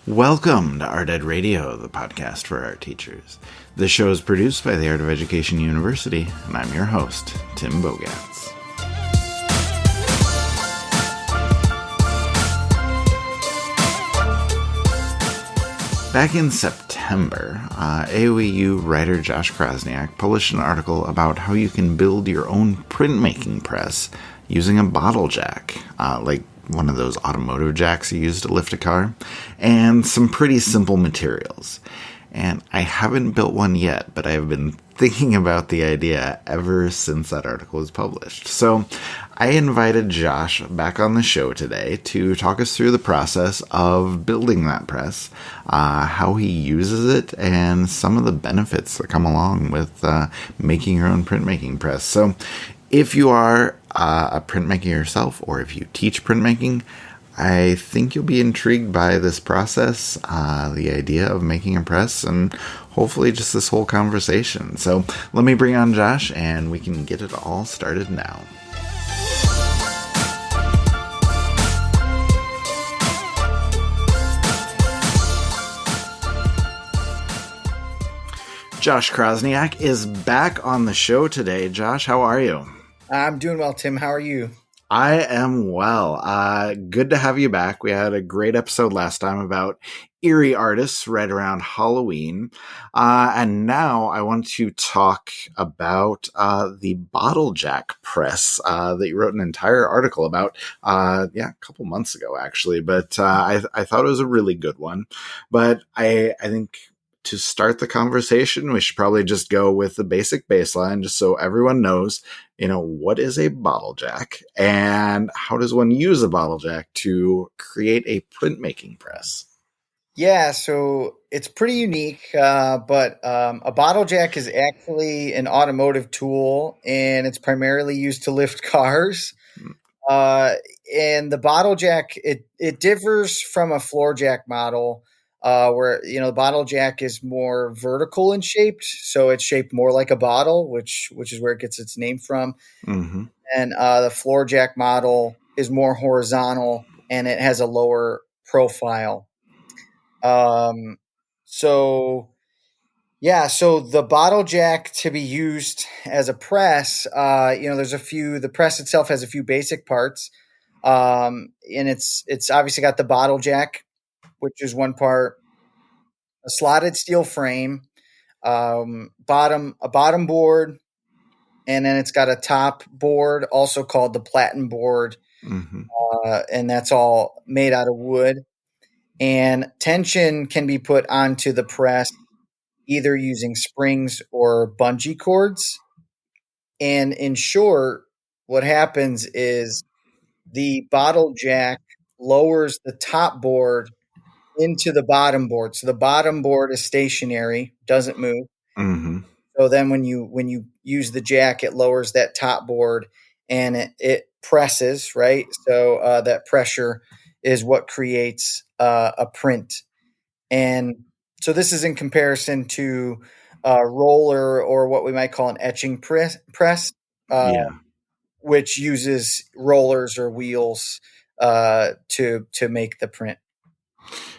Welcome to Art Ed Radio, the podcast for art teachers. The show is produced by the Art of Education University, and I'm your host, Tim Bogatz. Back in September, AOEU writer Josh Chrosniak published an article about how you can build your own printmaking press using a bottle jack, like one of those automotive jacks you use to lift a car, and some pretty simple materials. And I haven't built one yet, but I have been thinking about the idea ever since that article was published. So I invited Josh back on the show today to talk us through the process of building that press, how he uses it, and some of the benefits that come along with making your own printmaking press. So if you are a printmaker yourself, or if you teach printmaking, I think you'll be intrigued by this process, the idea of making a press, and hopefully just this whole conversation. So let me bring on Josh, and we can get it all started now. Josh Chrosniak is back on the show today. Josh, how are you? I'm doing well, Tim. How are you? I am well. Good to have you back. We had a great episode last time about eerie artists right around Halloween. And now I want to talk about the bottle jack press that you wrote an entire article about, a couple months ago, actually. But I thought it was a really good one. But I think to start the conversation, we should probably just go with the basic baseline, just so everyone knows, what is a bottle jack and how does one use a bottle jack to create a printmaking press? Yeah, so it's pretty unique, but a bottle jack is actually an automotive tool, and it's primarily used to lift cars. And the bottle jack, it differs from a floor jack model, where the bottle jack is more vertical in shaped, so it's shaped more like a bottle, which is where it gets its name from. Mm-hmm. And the floor jack model is more horizontal, and it has a lower profile. So the bottle jack to be used as a press, the press itself has a few basic parts. And it's obviously got the bottle jack, which is one part, a slotted steel frame, a bottom board, and then it's got a top board, also called the platen board. Mm-hmm. And that's all made out of wood. And tension can be put onto the press either using springs or bungee cords. And in short, what happens is the bottle jack lowers the top board into the bottom board. So the bottom board is stationary, doesn't move. Mm-hmm. So then when you use the jack, it lowers that top board and it presses, right? So that pressure is what creates a print. And so this is in comparison to a roller, or what we might call an etching press, which uses rollers or wheels to make the print.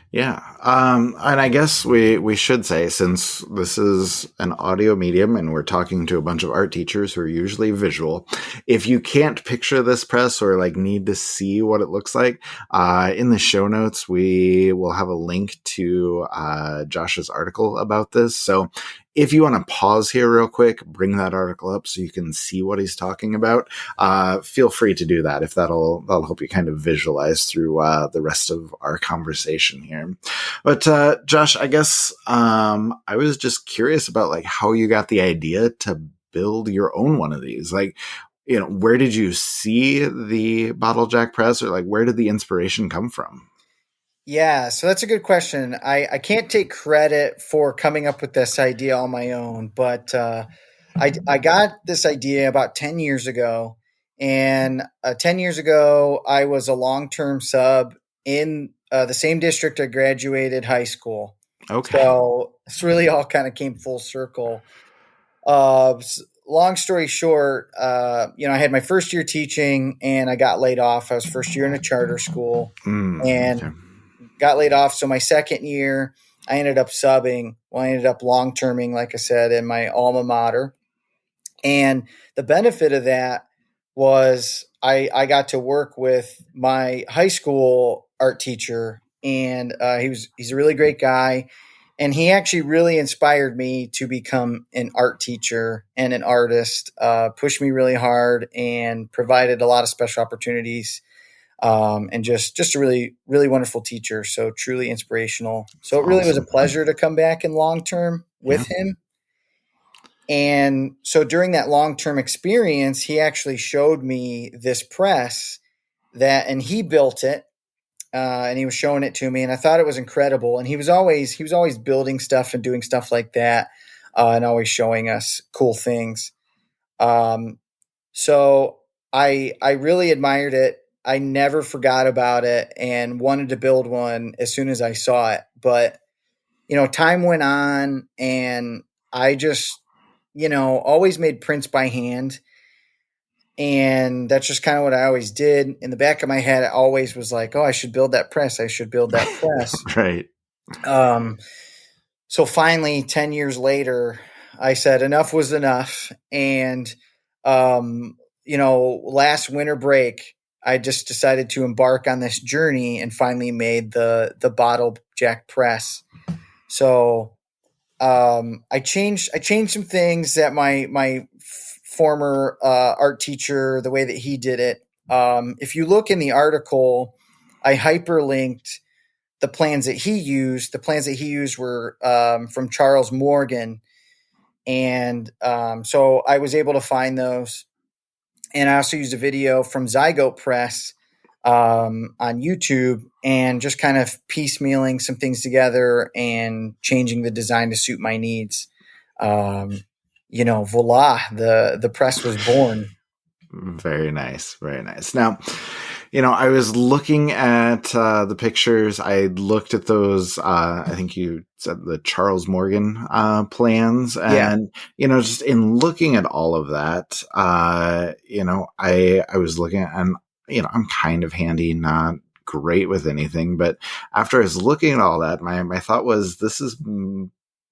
Yeah. And I guess we should say, since this is an audio medium and we're talking to a bunch of art teachers who are usually visual, if you can't picture this press or need to see what it looks like, in the show notes, we will have a link to Josh's article about this. So if you want to pause here real quick, bring that article up so you can see what he's talking about, feel free to do that if that'll help you kind of visualize through the rest of our conversation here. But Josh, I guess I was just curious about how you got the idea to build your own one of these. Where did you see the bottle jack press, or where did the inspiration come from? Yeah, so that's a good question. I can't take credit for coming up with this idea on my own, but I got this idea about 10 years ago. And 10 years ago, I was a long-term sub in the same district I graduated high school. Okay. So it's really all kind of came full circle. Long story short, I had my first year teaching and I got laid off. I was first year in a charter school. And okay. got laid off. So my second year, I ended up subbing. Well, I ended up long terming, like I said, in my alma mater. And the benefit of that was I got to work with my high school art teacher, and he's a really great guy, and he actually really inspired me to become an art teacher and an artist. Pushed me really hard and provided a lot of special opportunities. And just a really wonderful teacher. So truly inspirational. So It's it really was a awesome. pleasure to come back in long term Yeah. with him. And so during that long term experience, he actually showed me this press and he built it. And he was showing it to me, and I thought it was incredible. And he was always building stuff and doing stuff like that, and always showing us cool things. Um, so I really admired it. I never forgot about it and wanted to build one as soon as I saw it. But time went on, and I just always made prints by hand. And that's just kind of what I always did. In the back of my head, I always was like, oh, I should build that press. I should build that press. Right. Um, so finally, 10 years later, I said enough was enough. And, last winter break, I just decided to embark on this journey and finally made the bottle jack press. So I changed some things that my former art teacher, the way that he did it. If you look in the article, I hyperlinked the plans that he used. The plans that he used were from Charles Morgan, and so I was able to find those. And I also used a video from Zygote Press on YouTube, and just kind of piecemealing some things together and changing the design to suit my needs. Voila, the press was born. Very nice. Very nice. Now, I was looking at the pictures. I looked at those. I think you said the Charles Morgan plans, Yeah, and just in looking at all of that, I was looking at, and I'm kind of handy, not great with anything, but after I was looking at all that, my thought was, this is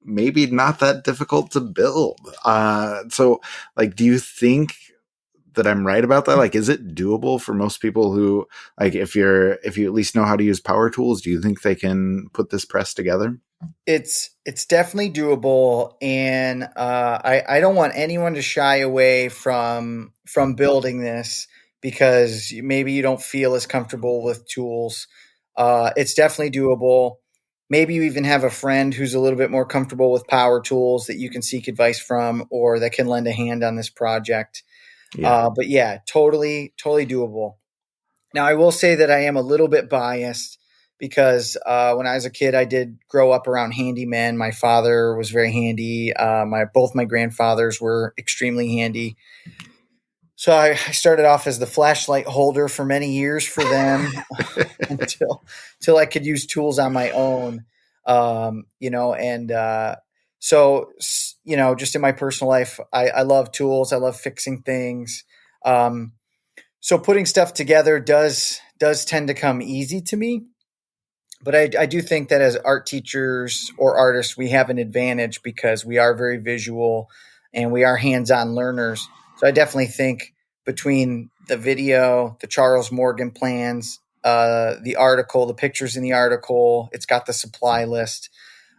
maybe not that difficult to build. So, like, do you think that I'm right about that? Like, is it doable for most people who, like, if you at least know how to use power tools, do you think they can put this press together? it's definitely doable, and I don't want anyone to shy away from building this because maybe you don't feel as comfortable with tools. It's definitely doable. Maybe you even have a friend who's a little bit more comfortable with power tools that you can seek advice from, or that can lend a hand on this project. Yeah. But yeah, totally doable. Now, I will say that I am a little bit biased because when I was a kid, I did grow up around handymen. My father was very handy. Both my grandfathers were extremely handy. So I started off as the flashlight holder for many years for them until I could use tools on my own. And just in my personal life, I love tools. I love fixing things. Um, so putting stuff together does tend to come easy to me, but I do think that as art teachers or artists, we have an advantage because we are very visual and we are hands-on learners. So I definitely think between the video, the Charles Morgan plans, the article, the pictures in the article, it's got the supply list.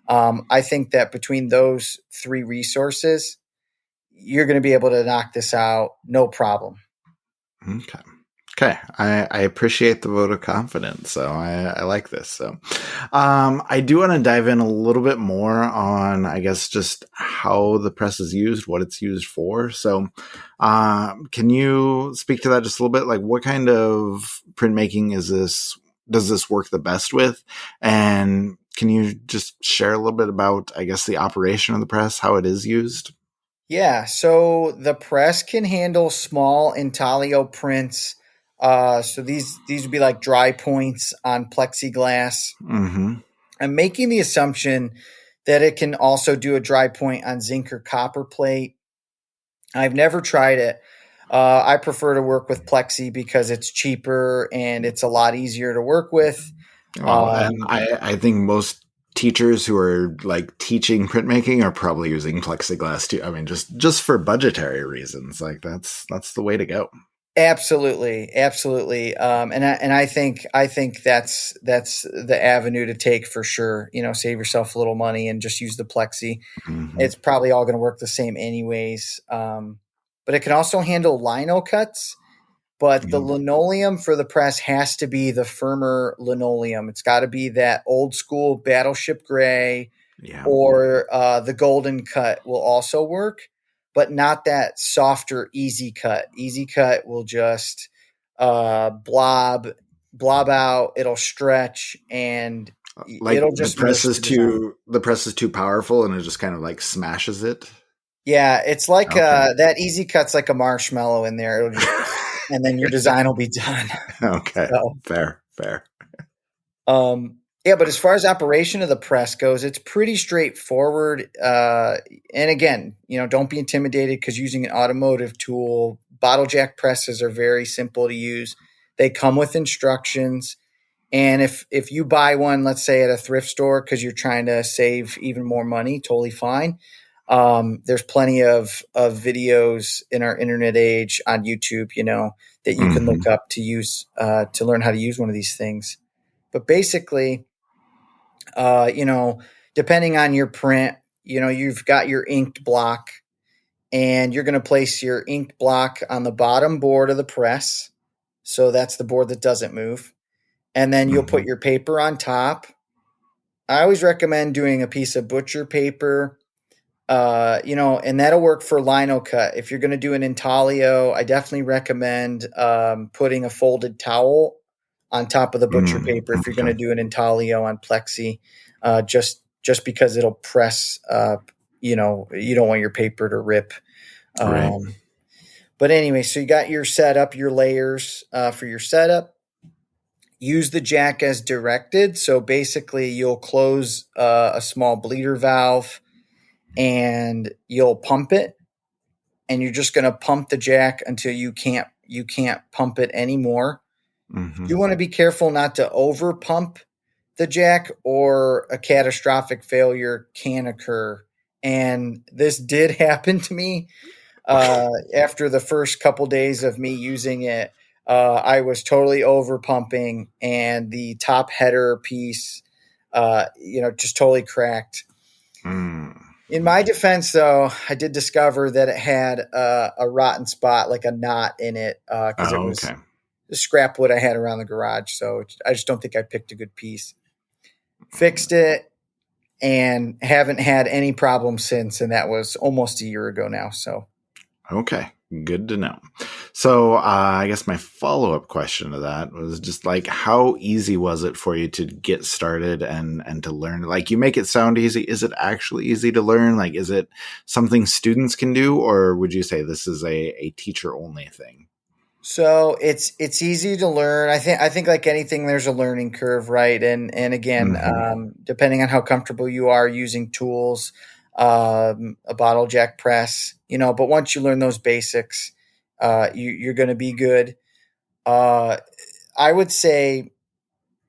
I think that between those three resources, you're going to be able to knock this out no problem. Okay. Okay. I appreciate the vote of confidence. So I like this. So I do want to dive in a little bit more on, I guess, just how the press is used, what it's used for. So can you speak to that just a little bit? Like, what kind of printmaking does this work the best with? And can you just share a little bit about, I guess, the operation of the press, how it is used? Yeah, so the press can handle small intaglio prints. So these would be like dry points on plexiglass. Mm-hmm. I'm making the assumption that it can also do a dry point on zinc or copper plate. I've never tried it. I prefer to work with plexi because it's cheaper and it's a lot easier to work with. Well, and I think most teachers who are like teaching printmaking are probably using plexiglass too. I mean, just for budgetary reasons, like that's the way to go. Absolutely, absolutely. And I think that's the avenue to take for sure. Save yourself a little money and just use the plexi. Hmm. It's probably all going to work the same anyways. But it can also handle lino cuts. But the linoleum for the press has to be the firmer linoleum. It's got to be that old school battleship gray, Yeah. or the golden cut will also work, but not that softer easy cut. Easy cut will just blob out. It'll stretch and Like it'll the just press miss is the design. too powerful and it just kind of like smashes it. Yeah, it's like Okay. that easy cut's like a marshmallow in there. It'll just, and then your design will be done. Okay. So, Fair. yeah, but as far as operation of the press goes, it's pretty straightforward. And again, don't be intimidated because using an automotive tool, bottle jack presses are very simple to use. They come with instructions. And if you buy one, let's say at a thrift store because you're trying to save even more money, totally fine. There's plenty of videos in our internet age on YouTube, that you can look Hmm. up to use to learn how to use one of these things. But basically, uh, you know, depending on your print, you've got your inked block, and you're going to place your inked block on the bottom board of the press. So that's the board that doesn't move. And then you'll put Hmm. your paper on top. I always recommend doing a piece of butcher paper, and that'll work for lino cut. If you're going to do an intaglio, I definitely recommend putting a folded towel on top of the butcher Mm, paper if you're going to okay. do an intaglio on plexi, just because it'll press. You don't want your paper to rip. Right. Um, but anyway, so you got your setup, your layers for your setup. Use the jack as directed. So basically, you'll close a small bleeder valve and you'll pump it, and you're just going to pump the jack until you can't pump it anymore. You Hmm. want to be careful not to over pump the jack, or a catastrophic failure can occur. And this did happen to me after the first couple days of me using it. I was totally over pumping, and the top header piece, just totally cracked. Mm. In my defense, though, I did discover that it had a rotten spot, like a knot in it, because it Oh, was okay. the scrap wood I had around the garage. So I just don't think I picked a good piece. Fixed it and haven't had any problems since. And that was almost a year ago now. So, Okay, good to know. So, I guess my follow up question to that was just like, how easy was it for you to get started and to learn? Like, you make it sound easy. Is it actually easy to learn? Like, is it something students can do, or would you say this is a teacher only thing? it's easy to learn. I think like anything, there's a learning curve, right? And again, Hmm. depending on how comfortable you are using tools, a bottle jack press, but once you learn those basics, you're going to be good. Uh, I would say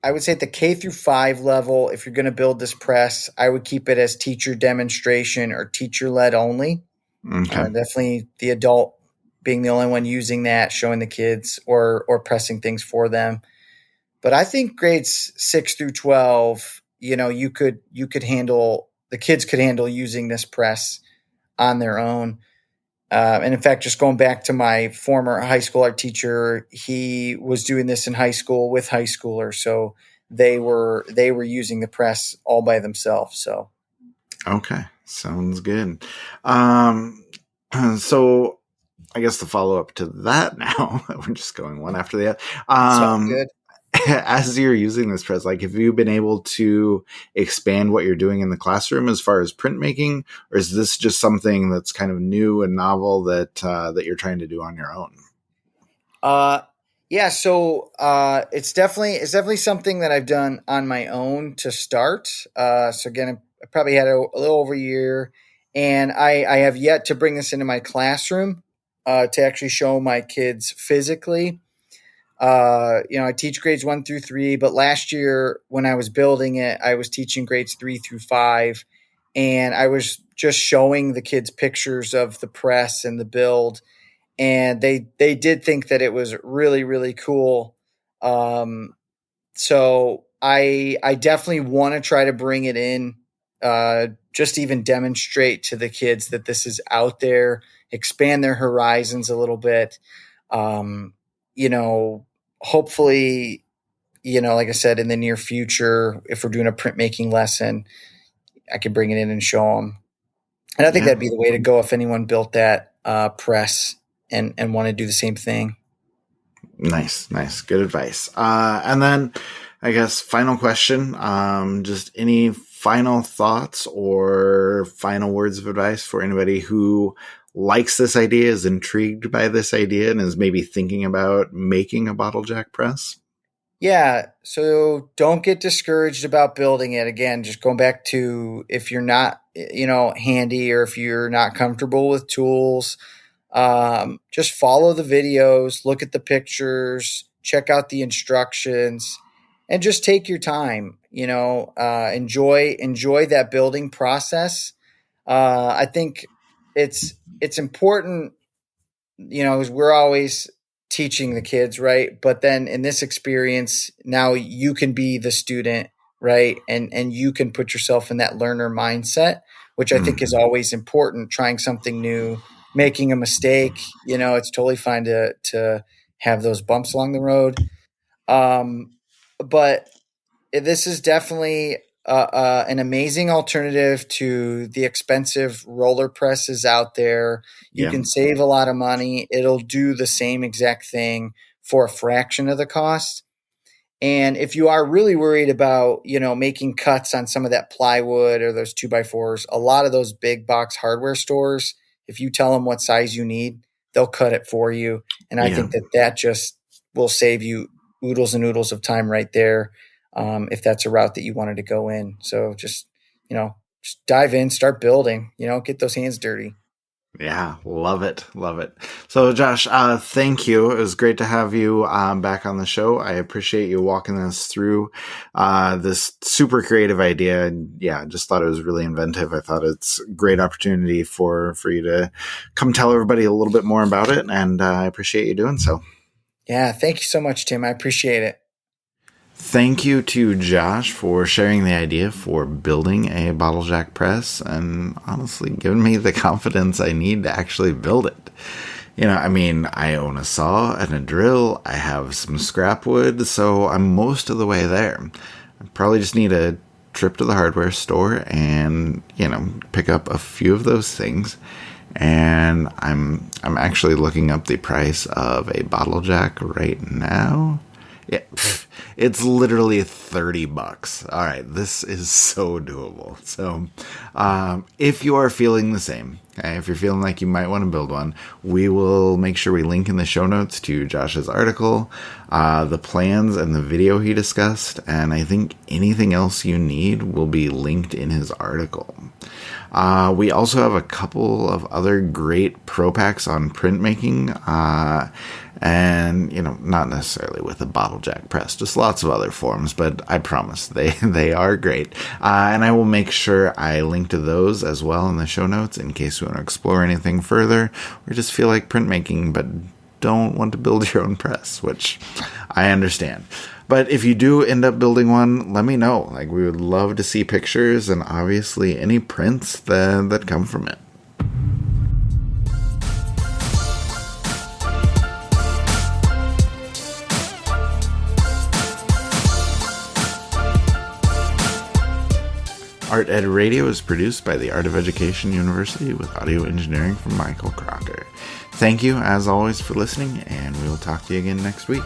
at the K through 5 level, if you're going to build this press, I would keep it as teacher demonstration or teacher led only. Okay. Definitely the adult being the only one using that, showing the kids or pressing things for them. But I think grades 6 through 12, you could handle the kids could handle using this press on their own. And in fact, just going back to my former high school art teacher, he was doing this in high school with high schoolers, so they were using the press all by themselves. So Okay. Sounds good. Um, so I guess the follow up to that now, we're just going one after the other. it's all good. As you're using this press, like, have you been able to expand what you're doing in the classroom as far as printmaking, or is this just something that's kind of new and novel that you're trying to do on your own? Uh, yeah. So it's definitely something that I've done on my own to start. So again, I probably had a little over a year, and I have yet to bring this into my classroom to actually show my kids physically. I teach grades 1 through 3, but last year when I was building it, I was teaching grades 3 through 5, and I was just showing the kids pictures of the press and the build, and they did think that it was really really cool. So I definitely want to try to bring it in, just even demonstrate to the kids that this is out there, expand their horizons a little bit. Um, you know, hopefully, like I said, in the near future, if we're doing a printmaking lesson, I could bring it in and show them. And I think Yeah. that'd be the way to go if anyone built that press and want to do the same thing. Nice. Good advice. And then I guess final question, just any final thoughts or final words of advice for anybody who likes this idea, is intrigued by this idea, and is maybe thinking about making a bottle jack press? Yeah, so don't get discouraged about building it. Again, just going back to, if you're not, handy, or if you're not comfortable with tools, just follow the videos, look at the pictures, check out the instructions, and just take your time. Enjoy that building process. I think it's important, 'cause we're always teaching the kids, right? But then in this experience, now you can be the student, right? And you can put yourself in that learner mindset, which I think is Mhm. always important. Trying something new, making a mistake, it's totally fine to have those bumps along the road. But this is definitely an amazing alternative to the expensive roller presses out there. You Yeah. can save a lot of money. It'll do the same exact thing for a fraction of the cost. And if you are really worried about, making cuts on some of that plywood or those 2x4s, a lot of those big box hardware stores, if you tell them what size you need, they'll cut it for you. And I Yeah. think that just will save you oodles and oodles of time right there, if that's a route that you wanted to go in. So just dive in, start building, get those hands dirty. Yeah, love it. So, Josh, thank you. It was great to have you back on the show. I appreciate you walking us through this super creative idea. And yeah, just thought it was really inventive. I thought it's a great opportunity for you to come tell everybody a little bit more about it. And I appreciate you doing so. Yeah. Thank you so much, Tim. I appreciate it. Thank you to Josh for sharing the idea for building a bottle jack press and honestly giving me the confidence I need to actually build it. I own a saw and a drill. I have some scrap wood, so I'm most of the way there. I probably just need a trip to the hardware store and, pick up a few of those things. And I'm actually looking up the price of a bottle jack right now. Yeah, it's literally $30. All right, this is so doable. So, if you are feeling the same, okay, if you're feeling like you might want to build one, we will make sure we link in the show notes to Josh's article, the plans and the video he discussed, and I think anything else you need will be linked in his article. We also have a couple of other great pro packs on printmaking, and not necessarily with a bottle jack press, just lots of other forms, but I promise they are great. And I will make sure I link to those as well in the show notes in case you want to explore anything further or just feel like printmaking but don't want to build your own press, which I understand. But if you do end up building one, let me know. We would love to see pictures and obviously any prints that come from it. Art Ed Radio is produced by the Art of Education University with audio engineering from Michael Crocker. Thank you, as always, for listening, and we will talk to you again next week.